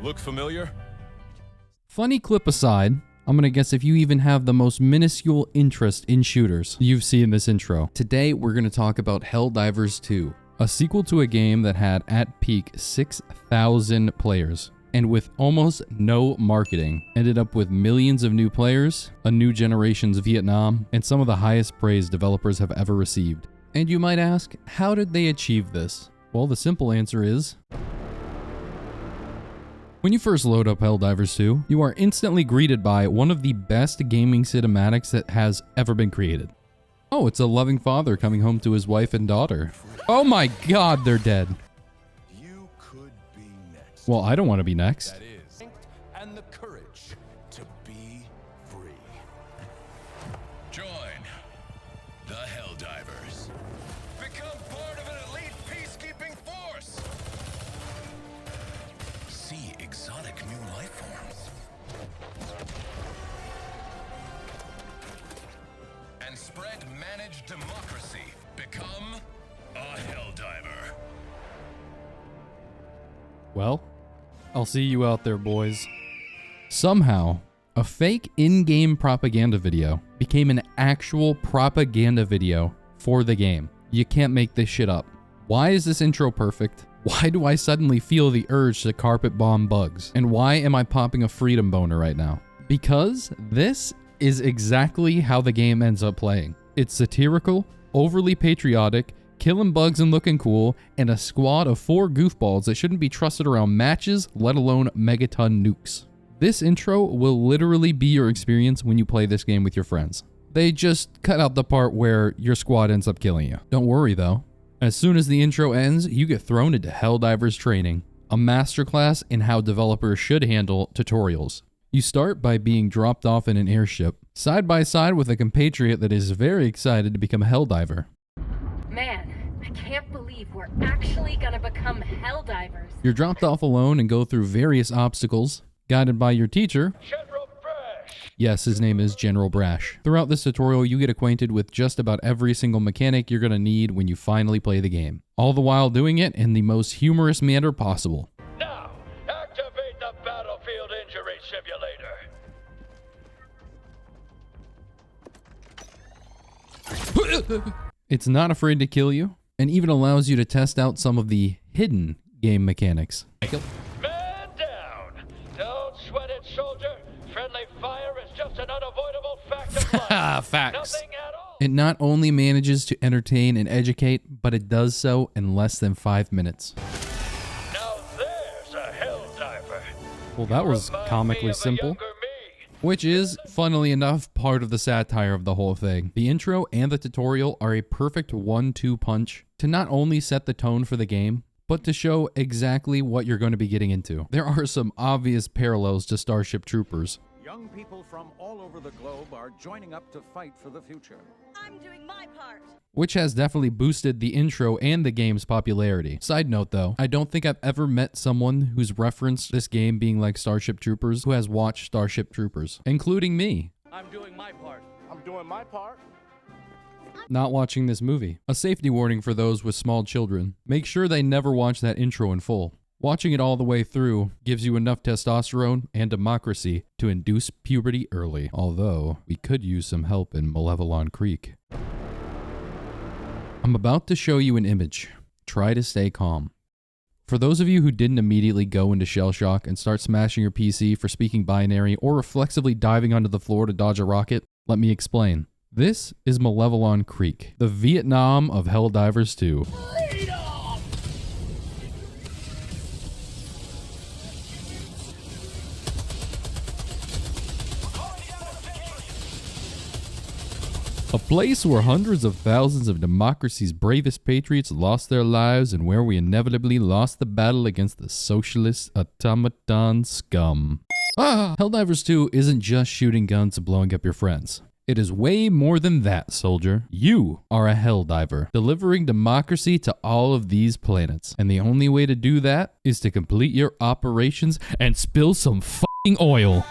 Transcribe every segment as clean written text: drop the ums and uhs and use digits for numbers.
Look familiar? Funny clip aside, I'm gonna guess if you even have the most minuscule interest in shooters you've seen this intro. Today, we're gonna talk about Helldivers 2, a sequel to a game that had at peak 6,000 players, and with almost no marketing, ended up with millions of new players, a new generation's Vietnam, and some of the highest praise developers have ever received. And you might ask, how did they achieve this? Well, the simple answer is, when you first load up Helldivers 2, you are instantly greeted by one of the best gaming cinematics that has ever been created. Oh, it's a loving father coming home to his wife and daughter. Oh my god, they're dead. You could be next. Well, I don't want to be next. That is, and the courage to be free. Join the Helldivers. Become part of an elite peacekeeping force. See exotic new life forms. And spread managed democracy. Become a Helldiver. Well, I'll see you out there, boys. Somehow, a fake in-game propaganda video became an actual propaganda video for the game. You can't make this shit up. Why is this intro perfect? Why do I suddenly feel the urge to carpet bomb bugs? And why am I popping a freedom boner right now? Because this is exactly how the game ends up playing. It's satirical, overly patriotic, killing bugs and looking cool, and a squad of 4 goofballs that shouldn't be trusted around matches, let alone megaton nukes. This intro will literally be your experience when you play this game with your friends. They just cut out the part where your squad ends up killing you. Don't worry though. As soon as the intro ends, you get thrown into Helldivers training, a masterclass in how developers should handle tutorials. You start by being dropped off in an airship, side by side with a compatriot that is very excited to become a Helldiver. Man, I can't believe we're actually gonna become Helldivers. You're dropped off alone and go through various obstacles, guided by your teacher. General Brash! Yes, his name is General Brash. Throughout this tutorial, you get acquainted with just about every single mechanic you're gonna need when you finally play the game. All the while doing it in the most humorous manner possible. Now, activate the Battlefield Injury Simulator. It's not afraid to kill you, and even allows you to test out some of the hidden game mechanics. Man down! Don't sweat it, soldier. Friendly fire is just an unavoidable fact of life. Facts. Nothing at all. It not only manages to entertain and educate, but it does so in less than 5 minutes. Now there's a Helldiver. Well, that was Remind me comically of a simple. younger me. Which is, funnily enough, part of the satire of the whole thing. The intro and the tutorial are a perfect 1-2 punch to not only set the tone for the game, but to show exactly what you're going to be getting into. There are some obvious parallels to Starship Troopers. Young people from all over the globe are joining up to fight for the future. I'm doing my part. Which has definitely boosted the intro and the game's popularity. Side note though, I don't think I've ever met someone who's referenced this game being like Starship Troopers who has watched Starship Troopers, including me. I'm doing my part. I'm doing my part. Not watching this movie. A safety warning for those with small children. Make sure they never watch that intro in full. Watching it all the way through gives you enough testosterone and democracy to induce puberty early. Although, we could use some help in Malevelon Creek. I'm about to show you an image. Try to stay calm. For those of you who didn't immediately go into shell shock and start smashing your PC for speaking binary or reflexively diving onto the floor to dodge a rocket, let me explain. This is Malevelon Creek, the Vietnam of Helldivers 2. A place where hundreds of thousands of democracy's bravest patriots lost their lives and where we inevitably lost the battle against the socialist automaton scum. Helldivers 2 isn't just shooting guns and blowing up your friends. It is way more than that, soldier. You are a Helldiver, delivering democracy to all of these planets. And the only way to do that is to complete your operations and spill some fucking oil.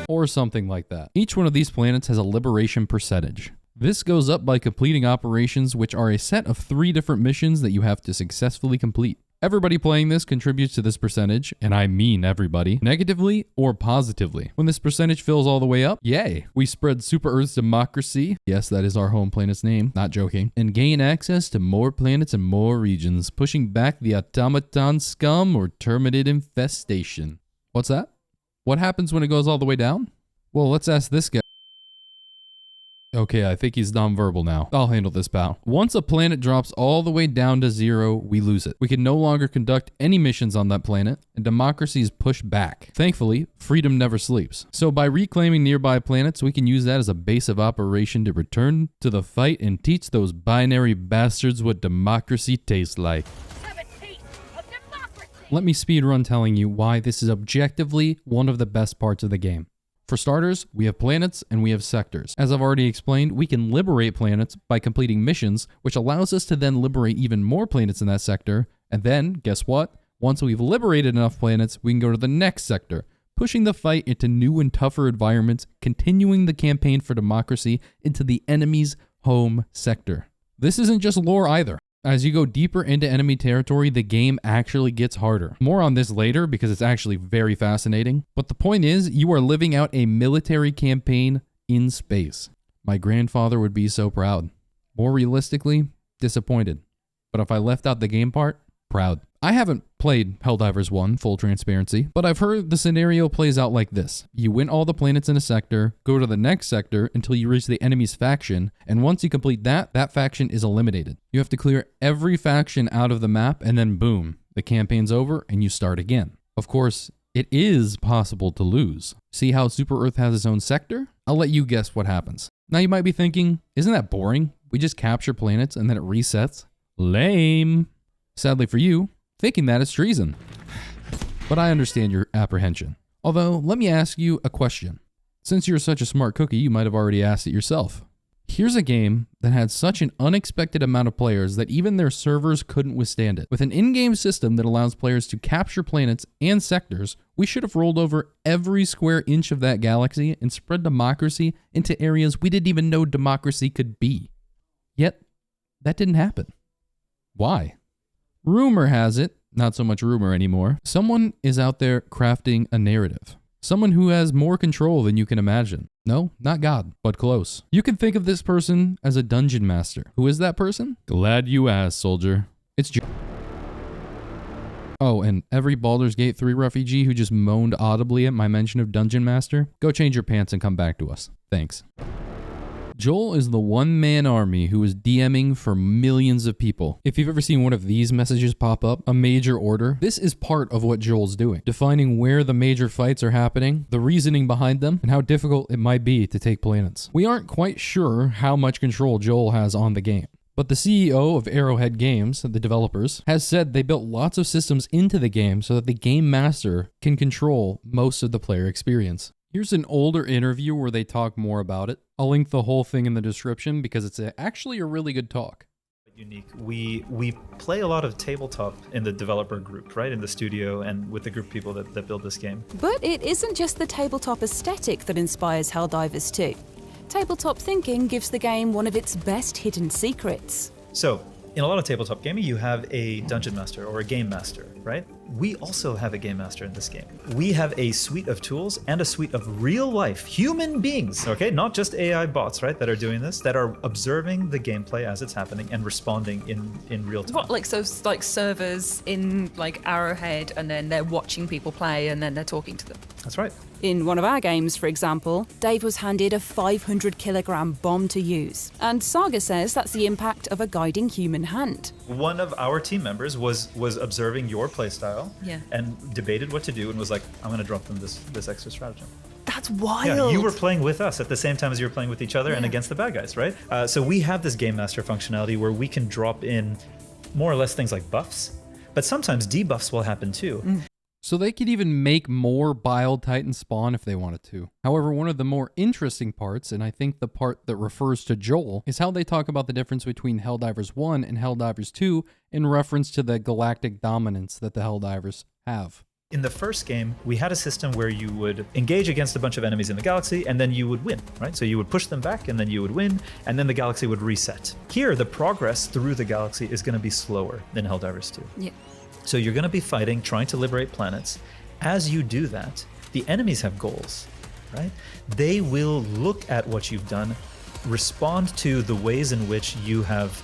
Or something like that. Each one of these planets has a liberation percentage. This goes up by completing operations, which are a set of 3 different missions that you have to successfully complete. Everybody playing this contributes to this percentage, and I mean everybody, negatively or positively. When this percentage fills all the way up, yay! We spread Super Earth's democracy, yes, that is our home planet's name, not joking, and gain access to more planets and more regions, pushing back the automaton scum or terminid infestation. What's that? What happens when it goes all the way down? Well, let's ask this guy. Okay, I think he's nonverbal now. I'll handle this, pal. Once a planet drops all the way down to 0, we lose it. We can no longer conduct any missions on that planet, and democracy is pushed back. Thankfully, freedom never sleeps. So by reclaiming nearby planets, we can use that as a base of operation to return to the fight and teach those binary bastards what democracy tastes like. Have a taste of democracy! Let me speedrun telling you why this is objectively one of the best parts of the game. For starters, we have planets and we have sectors. As I've already explained, we can liberate planets by completing missions, which allows us to then liberate even more planets in that sector. And then, guess what? Once we've liberated enough planets, we can go to the next sector, pushing the fight into new and tougher environments, continuing the campaign for democracy into the enemy's home sector. This isn't just lore either. As you go deeper into enemy territory, the game actually gets harder. More on this later because it's actually very fascinating. But the point is, you are living out a military campaign in space. My grandfather would be so proud. More realistically, disappointed. But if I left out the game part, proud. I haven't played Helldivers 1, full transparency, but I've heard the scenario plays out like this. You win all the planets in a sector, go to the next sector until you reach the enemy's faction, and once you complete that, that faction is eliminated. You have to clear every faction out of the map, and then boom, the campaign's over and you start again. Of course, it is possible to lose. See how Super Earth has its own sector? I'll let you guess what happens. Now you might be thinking, isn't that boring? We just capture planets and then it resets? Lame. Sadly for you, thinking that is treason. But I understand your apprehension. Although, let me ask you a question. Since you're such a smart cookie, you might have already asked it yourself. Here's a game that had such an unexpected amount of players that even their servers couldn't withstand it. With an in-game system that allows players to capture planets and sectors, we should have rolled over every square inch of that galaxy and spread democracy into areas we didn't even know democracy could be. Yet, that didn't happen. Why? Rumor has it, not so much rumor anymore, someone is out there crafting a narrative. Someone who has more control than you can imagine. No, not God, but close. You can think of this person as a dungeon master. Who is that person? Glad you asked, soldier. It's Oh, and every Baldur's Gate 3 refugee who just moaned audibly at my mention of Dungeon Master, go change your pants and come back to us. Thanks. Joel is the one-man army who is DMing for millions of people. If you've ever seen one of these messages pop up, a major order, this is part of what Joel's doing. Defining where the major fights are happening, the reasoning behind them, and how difficult it might be to take planets. We aren't quite sure how much control Joel has on the game. But the CEO of Arrowhead Games, the developers, has said they built lots of systems into the game so that the game master can control most of the player experience. Here's an older interview where they talk more about it. I'll link the whole thing in the description because it's actually a really good talk. Unique. We play a lot of tabletop in the developer group, right? In the studio and with the group of people that build this game. But it isn't just the tabletop aesthetic that inspires Helldivers 2. Tabletop thinking gives the game one of its best hidden secrets. So, in a lot of tabletop gaming, you have a dungeon master or a game master, right? We also have a game master in this game. We have a suite of tools and a suite of real-life human beings, okay? Not just AI bots, right, that are doing this, that are observing the gameplay as it's happening and responding in real time. What, like servers in like Arrowhead, and then they're watching people play and then they're talking to them? That's right. In one of our games, for example, Dave was handed a 500-kilogram bomb to use. And Saga says that's the impact of a guiding human hand. One of our team members was observing your playstyle and debated what to do and was like, I'm going to drop them this extra stratagem. That's wild. Yeah, you were playing with us at the same time as you were playing with each other and against the bad guys, right? So we have this Game Master functionality where we can drop in more or less things like buffs, but sometimes debuffs will happen too. So they could even make more Bile Titan spawn if they wanted to. However, one of the more interesting parts, and I think the part that refers to Joel, is how they talk about the difference between Helldivers 1 and Helldivers 2 in reference to the galactic dominance that the Helldivers have. In the first game, we had a system where you would engage against a bunch of enemies in the galaxy and then you would win, right? So you would push them back and then you would win and then the galaxy would reset. Here, the progress through the galaxy is going to be slower than Helldivers 2. Yeah. So you're going to be fighting, trying to liberate planets. As you do that, the enemies have goals, right? They will look at what you've done, respond to the ways in which you have,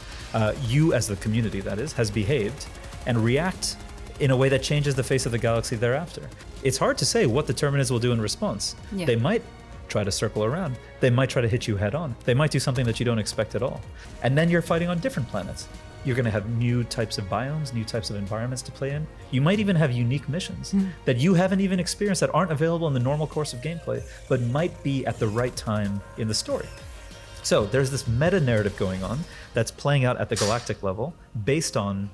you as the community that is, has behaved, and react in a way that changes the face of the galaxy thereafter. It's hard to say what the Terminids will do in response. Yeah. They might try to circle around. They might try to hit you head on. They might do something that you don't expect at all. And then you're fighting on different planets. You're going to have new types of biomes, new types of environments to play in. You might even have unique missions that you haven't even experienced, that aren't available in the normal course of gameplay, but might be at the right time in the story. So there's this meta narrative going on that's playing out at the galactic level based on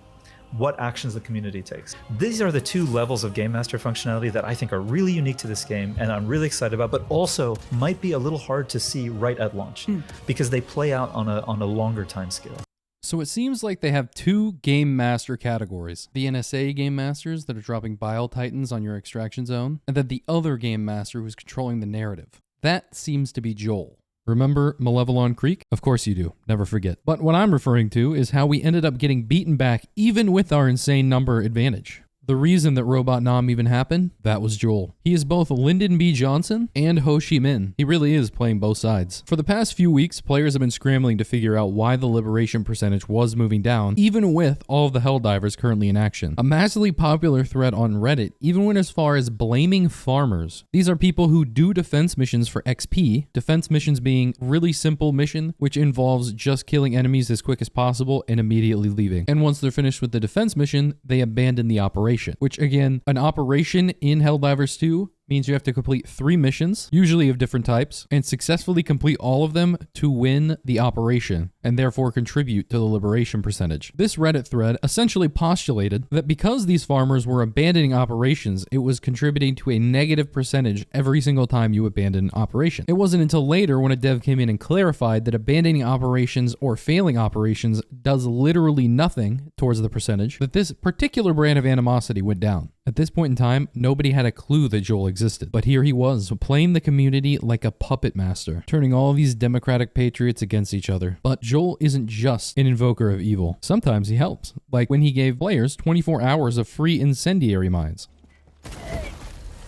what actions the community takes. These are the two levels of Game Master functionality that I think are really unique to this game and I'm really excited about, but also might be a little hard to see right at launch because they play out on a longer time scale. So it seems like they have two Game Master categories. The NSA Game Masters that are dropping Bile Titans on your extraction zone, and then the other Game Master who's controlling the narrative. That seems to be Joel. Remember Malevelon Creek? Of course you do. Never forget. But what I'm referring to is how we ended up getting beaten back even with our insane number advantage. The reason that Robot Nom even happened, that was Joel. He is both Lyndon B. Johnson and Ho Chi Minh. He really is playing both sides. For the past few weeks, players have been scrambling to figure out why the liberation percentage was moving down, even with all of the Helldivers currently in action. A massively popular thread on Reddit even went as far as blaming farmers. These are people who do defense missions for XP, defense missions being really simple mission, which involves just killing enemies as quick as possible and immediately leaving. And once they're finished with the defense mission, they abandon the operation. Which again, an operation in Helldivers 2 means you have to complete 3 missions, usually of different types, and successfully complete all of them to win the operation, and therefore contribute to the liberation percentage. This Reddit thread essentially postulated that because these farmers were abandoning operations, it was contributing to a negative percentage every single time you abandon an operation. It wasn't until later when a dev came in and clarified that abandoning operations or failing operations does literally nothing towards the percentage, that this particular brand of animosity went down. At this point in time, nobody had a clue that Joel existed, but here he was, playing the community like a puppet master, turning all these democratic patriots against each other. But Joel isn't just an invoker of evil. Sometimes he helps, like when he gave players 24 hours of free incendiary mines.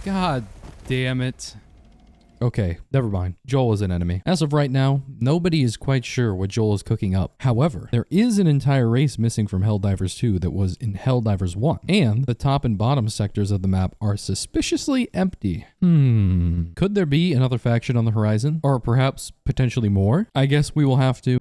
God damn it. Okay, never mind. Joel is an enemy. As of right now, nobody is quite sure what Joel is cooking up. However, there is an entire race missing from Helldivers 2 that was in Helldivers 1, and the top and bottom sectors of the map are suspiciously empty. Could there be another faction on the horizon? Or perhaps potentially more? I guess we will have to...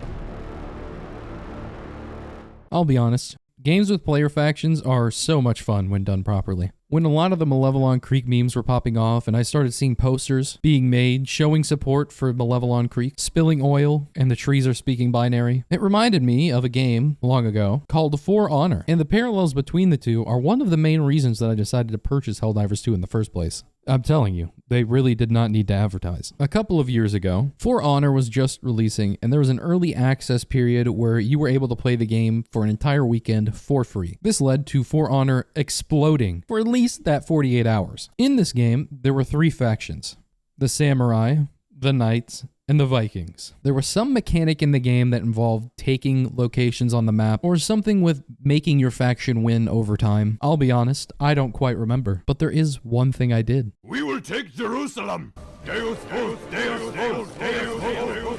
I'll be honest. Games with player factions are so much fun when done properly. When a lot of the Malevelon Creek memes were popping off and I started seeing posters being made showing support for Malevelon Creek, spilling oil, and the trees are speaking binary, it reminded me of a game long ago called For Honor, and the parallels between the two are one of the main reasons that I decided to purchase Helldivers 2 in the first place. I'm telling you, they really did not need to advertise. A couple of years ago, For Honor was just releasing, and there was an early access period where you were able to play the game for an entire weekend for free. This led to For Honor exploding for at least that 48 hours. In this game, there were 3 factions: the Samurai, the Knights, and the Vikings. There was some mechanic in the game that involved taking locations on the map, or something with making your faction win over time. I'll be honest, I don't quite remember, but there is one thing I did. We will take Jerusalem! Deus Vult! Deus Vult! Deus Vult!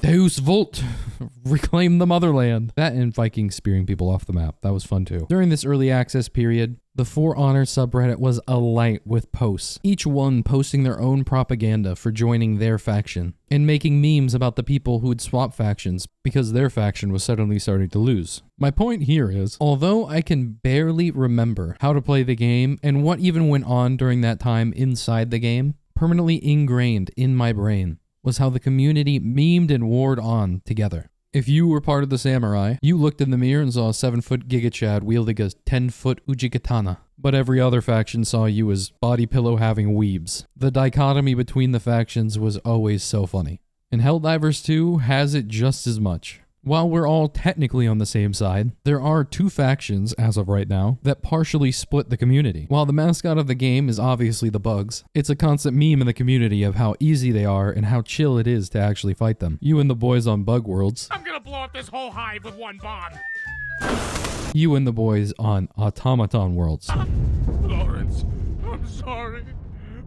Deus Vult! Reclaim the motherland! That and Vikings spearing people off the map. That was fun too. During this early access period, the For Honor subreddit was alight with posts, each one posting their own propaganda for joining their faction, and making memes about the people who would swap factions because their faction was suddenly starting to lose. My point here is, although I can barely remember how to play the game and what even went on during that time inside the game, permanently ingrained in my brain was how the community memed and warred on together. If you were part of the Samurai, you looked in the mirror and saw a 7-foot Giga Chad wielding a 10-foot Uji-katana. But every other faction saw you as body pillow having weebs. The dichotomy between the factions was always so funny. And Helldivers 2 has it just as much. While we're all technically on the same side, there are two factions, as of right now, that partially split the community. While the mascot of the game is obviously the bugs, it's a constant meme in the community of how easy they are and how chill it is to actually fight them. You and the boys on Bug Worlds. I'm gonna blow up this whole hive with one bomb. You and the boys on Automaton Worlds. Lawrence, I'm sorry.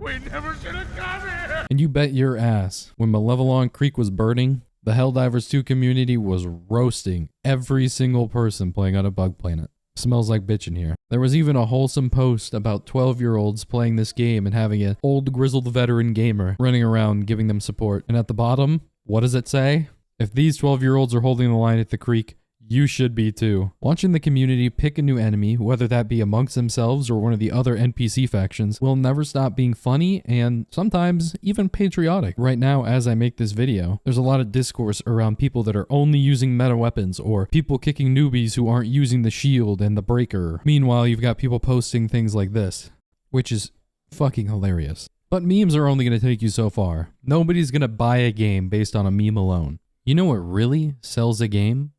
We never should have come here. And you bet your ass, when Malevelon Creek was burning, the Helldivers 2 community was roasting every single person playing on a bug planet. Smells like bitch in here. There was even a wholesome post about 12-year-olds playing this game and having an old grizzled veteran gamer running around giving them support. And at the bottom, what does it say? If these 12-year-olds are holding the line at the creek, you should be too. Watching the community pick a new enemy, whether that be amongst themselves or one of the other NPC factions, will never stop being funny and sometimes even patriotic. Right now, as I make this video, there's a lot of discourse around people that are only using meta weapons or people kicking newbies who aren't using the shield and the breaker. Meanwhile, you've got people posting things like this, which is fucking hilarious. But memes are only going to take you so far. Nobody's going to buy a game based on a meme alone. You know what really sells a game?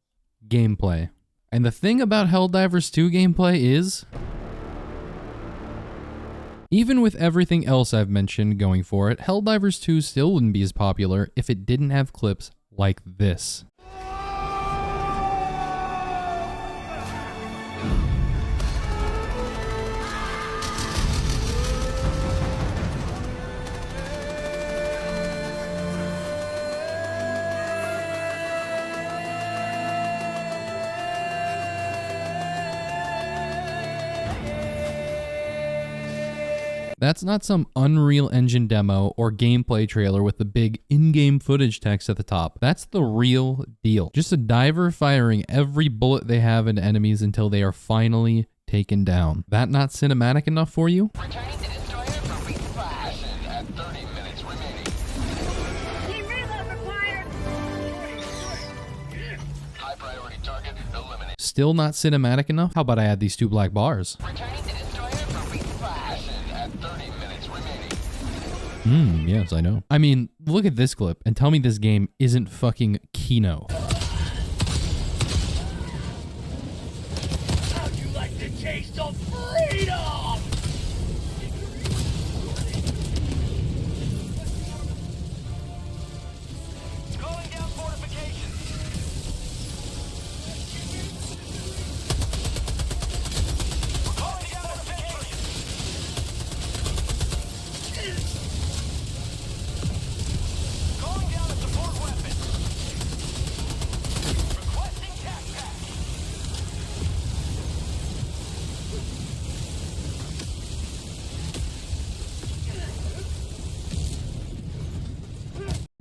Gameplay. And the thing about Helldivers 2 gameplay is, even with everything else I've mentioned going for it, Helldivers 2 still wouldn't be as popular if it didn't have clips like this. That's not some Unreal Engine demo or gameplay trailer with the big in-game footage text at the top. That's the real deal. Just a diver firing every bullet they have into enemies until they are finally taken down. That not cinematic enough for you? Returning to destroyer for resupply. At 30 minutes remaining. Team reload required. High priority target eliminated. Still not cinematic enough? How about I add these two black bars? Returning to destroyer for resupply. At 30 minutes remaining. Yes, I know. I mean, look at this clip and tell me this game isn't fucking Kino. How'd you like the taste of freedom? Calling down fortifications. Calling down fortifications. Calling down a support weapon. Requesting tac pack.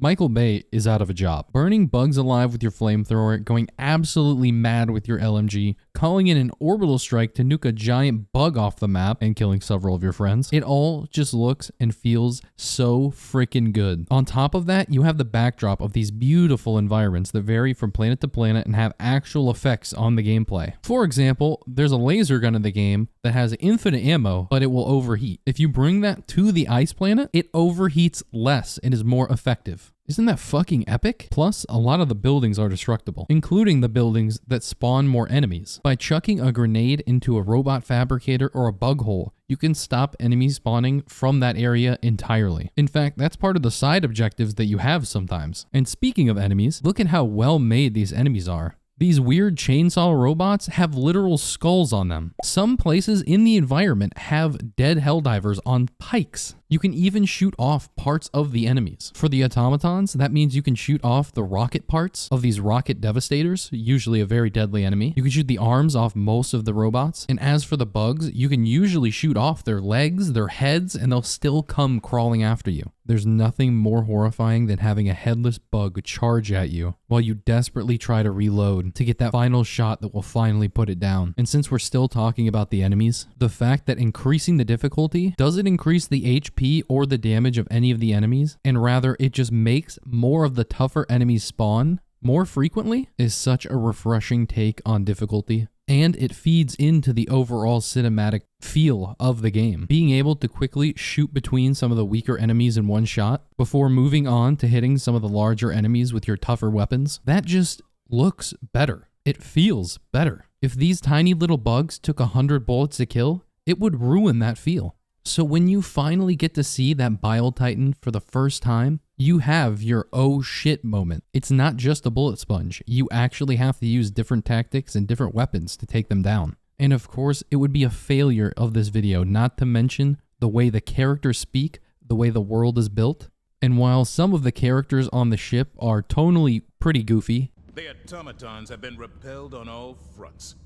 Michael Bay is out of a job. Burning bugs alive with your flamethrower, going absolutely mad with your LMG, calling in an orbital strike to nuke a giant bug off the map, and killing several of your friends. It all just looks and feels so freaking good. On top of that, you have the backdrop of these beautiful environments that vary from planet to planet and have actual effects on the gameplay. For example, there's a laser gun in the game that has infinite ammo, but it will overheat. If you bring that to the ice planet, it overheats less and is more effective. Isn't that fucking epic? Plus, a lot of the buildings are destructible, including the buildings that spawn more enemies. By chucking a grenade into a robot fabricator or a bug hole, you can stop enemies spawning from that area entirely. In fact, that's part of the side objectives that you have sometimes. And speaking of enemies, look at how well made these enemies are. These weird chainsaw robots have literal skulls on them. Some places in the environment have dead Helldivers on pikes. You can even shoot off parts of the enemies. For the automatons, that means you can shoot off the rocket parts of these rocket devastators, usually a very deadly enemy. You can shoot the arms off most of the robots. And as for the bugs, you can usually shoot off their legs, their heads, and they'll still come crawling after you. There's nothing more horrifying than having a headless bug charge at you while you desperately try to reload to get that final shot that will finally put it down. And since we're still talking about the enemies, the fact that increasing the difficulty doesn't increase the HP or the damage of any of the enemies, and rather it just makes more of the tougher enemies spawn more frequently, is such a refreshing take on difficulty. And it feeds into the overall cinematic feel of the game. Being able to quickly shoot between some of the weaker enemies in one shot before moving on to hitting some of the larger enemies with your tougher weapons, that just looks better. It feels better. If these tiny little bugs took 100 bullets to kill, it would ruin that feel. So when you finally get to see that Bile Titan for the first time, you have your oh shit moment. It's not just a bullet sponge. You actually have to use different tactics and different weapons to take them down. And of course, it would be a failure of this video not to mention the way the characters speak, the way the world is built. And while some of the characters on the ship are tonally pretty goofy, the automatons have been repelled on all fronts.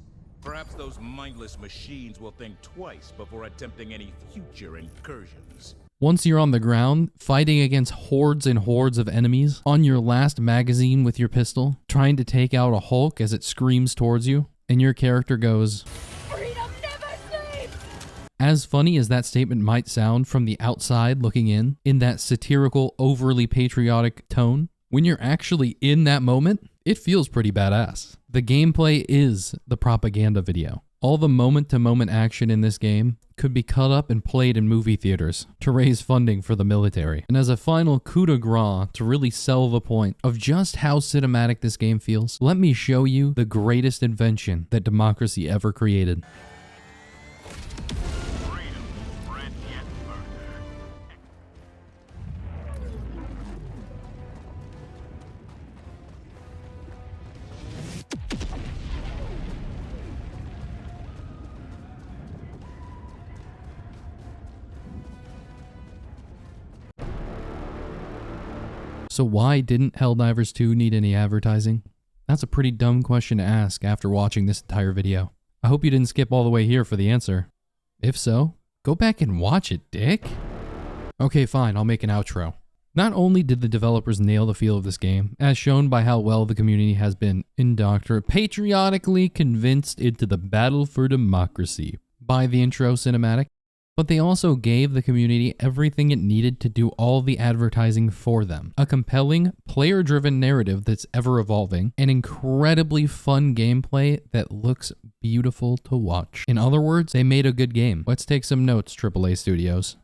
Perhaps those mindless machines will think twice before attempting any future incursions. once you're on the ground, fighting against hordes and hordes of enemies, on your last magazine with your pistol, trying to take out a Hulk as it screams towards you, and your character goes, Freedom never sleeps! As funny as that statement might sound from the outside looking in that satirical, overly patriotic tone, when you're actually in that moment, it feels pretty badass. The gameplay is the propaganda video. All the moment-to-moment action in this game could be cut up and played in movie theaters to raise funding for the military. And as a final coup de grace to really sell the point of just how cinematic this game feels, let me show you the greatest invention that democracy ever created. So why didn't Helldivers 2 need any advertising? That's a pretty dumb question to ask after watching this entire video. I hope you didn't skip all the way here for the answer. If so, go back and watch it, dick. Okay, fine, I'll make an outro. Not only did the developers nail the feel of this game, as shown by how well the community has been patriotically convinced into the battle for democracy by the intro cinematic, but they also gave the community everything it needed to do all the advertising for them. A compelling, player-driven narrative that's ever-evolving, and incredibly fun gameplay that looks beautiful to watch. In other words, they made a good game. Let's take some notes, AAA Studios.